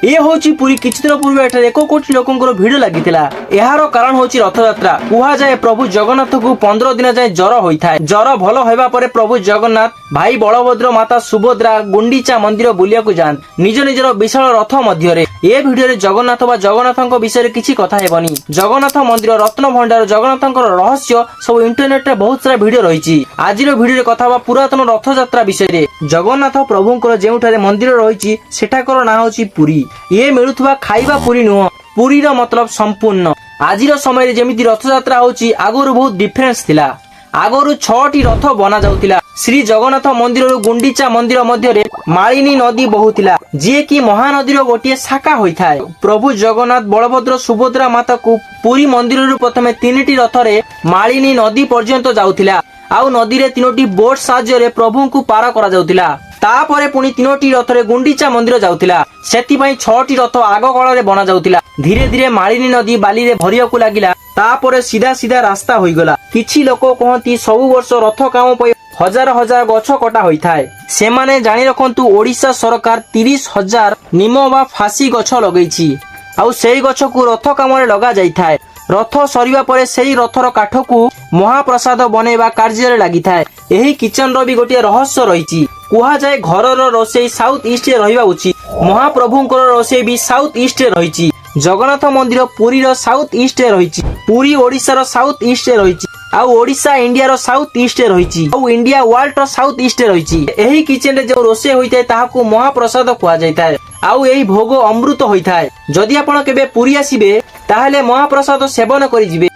ए होची पुरी किछि दिन पूर्व एठारे 1 कोटी लोकंकर भिड़ लागितिला। एहारो कारण होची रथयात्रा। कुहा जाए प्रभु जगन्नाथ को 15 दिन जाए जर होइथाय। जर भल होइबा परे प्रभु जगन्नाथ भाई बलभद्र माता सुभद्रा गुंडीचा मंदिर बुलिया को जान निज निजर विशाल रथ मध्यरे। ए भिडियो रे जगन्नाथ बा जगन्नाथଙ୍କ विषय रे किछि कथा हेबनी। जगन्नाथ मंदिर रत्न भंडार जगन्नाथଙ୍କ रहस्य सब इंटरनेट रे बहुत सारा वीडियो रहिछि। आजिर वीडियो रे कथा बा पुरातन रथयात्रा विषय रे। जगन्नाथ प्रभुଙ୍କର ଯେଉଁଠାରେ ମନ୍ଦିର ରହିଛି ସେଠାକର ନାଁ ହେଉଛି ପୁରୀ। ଏ ମିଳୁଥିବା ଖାଇବା ପୁରୀ ନୁହଁ, ପୁରୀର मतलब ସମ୍ପୂର୍ଣ୍ଣ। ଆଜିର ସମୟରେ ଯେମିତି ରଥଯାତ୍ରା ହେଉଛି ଆଗରୁ ବହୁତ ଡିଫରେନ୍ସ ଥିଲା। ଆଗରୁ 6ଟି ରଥ ବନା ଯାଉଥିଲା। ଶ୍ରୀ ଜଗନ୍ନାଥ ମନ୍ଦିରରୁ ଗୁଣ୍ଡିଚା ମନ୍ଦିର ମଧ୍ୟରେ ମାଳିନୀ ନଦୀ ବହୁଥିଲା, ଯିଏ କି ମହାନଦୀର ଗୋଟିଏ ଶାଖା ହୋଇଥାଏ। ପ୍ରଭୁ ଜଗନ୍ନାଥ ବଳଭଦ୍ର ସୁଭଦ୍ରା ମାତାକୁ ପୁରୀ ମନ୍ଦିରରୁ ପ୍ରଥମେ 3ଟି ରଥରେ ମାଳିନୀ ନଦୀ ପର୍ଯ୍ୟନ୍ତ ଯାଉଥିଲା। ଆଉ ନଦୀରେ 3ଟି ବୋଟ ସାହାଯ୍ୟରେ ପ୍ରଭୁଙ୍କୁ ପାର କରାଯାଉଥିଲା। ତାପରେ ପୁଣି 3ଟି ରଥରେ ଗୁଣ୍ଡିଚା ମନ୍ଦିର ଯାଉଥିଲା। ସେଥିପାଇଁ 6ଟି ରଥ ଆଗ କାଳରେ ବନା ଯାଉଥିଲା। ଧୀରେ ଧୀରେ ମାଳିନୀ ନଦୀ ବାଲିରେ ଭରିବାକୁ ଲାଗିଲା। ତାପରେ ସିଧା ସିଧା ରାସ୍ତା ହୋଇଗଲା। କିଛି ଲୋକ କହନ୍ତି ସବୁ ବର୍ଷ ରଥ କାମ ପାଇଁ ହଜାର ହଜାର ଗଛ କଟା ହୋଇଥାଏ। ସେମାନେ ଜାଣି ରଖନ୍ତୁ ଓଡିଶା ସରକାର 30,000 ନିମ ବା ଫାସି ଗଛ ଲଗେଇଛି। ଆଉ ସେଇ ଗଛକୁ ରଥ କାମରେ ଲଗା ଯାଇଥାଏ। ରଥ ସରିବା ପରେ ସେଇ ରଥର କାଠକୁ ମହାପ୍ରସାଦ ବନେଇବା କାର୍ଯ୍ୟରେ ଲାଗିଥାଏ। ଏହି କିଚେନର ବି ଗୋଟିଏ ରହସ୍ୟ ରହିଛି। କୁହାଯାଏ ଘରର ରୋଷେଇ ସାଉଥ ଇଷ୍ଟରେ ରହିବା ଉଚିତ। ମହାପ୍ରଭୁଙ୍କର ରୋଷେଇ ବି ସାଉଥ ଇଷ୍ଟରେ ରହିଛି। ଜଗନ୍ନାଥ ମନ୍ଦିର ପୁରୀର ସାଉଥ ଇଷ୍ଟରେ ରହିଛି। ପୁରୀ ଓଡିଶାର ସାଉଥ ଇଷ୍ଟରେ ରହିଛି। ଆଉ ଓଡିଶା ଇଣ୍ଡିଆର ସାଉଥ ଇଷ୍ଟରେ ରହିଛି। ଆଉ ଇଣ୍ଡିଆ ୱାର୍ଲଡର ସାଉଥ ଇଷ୍ଟରେ ରହିଛି। ଏହି କିଚେନରେ ଯେଉଁ ରୋଷେଇ ହୋଇଥାଏ ତାହାକୁ ମହାପ୍ରସାଦ କୁହାଯାଇଥାଏ। ଆଉ ଏହି ଭୋଗ ଅମୃତ ହୋଇଥାଏ। ଯଦି ଆପଣ କେବେ ପୁରୀ ଆସିବେ ତାହେଲେ ମହାପ୍ରସାଦ ସେବନ କରିଯିବେ।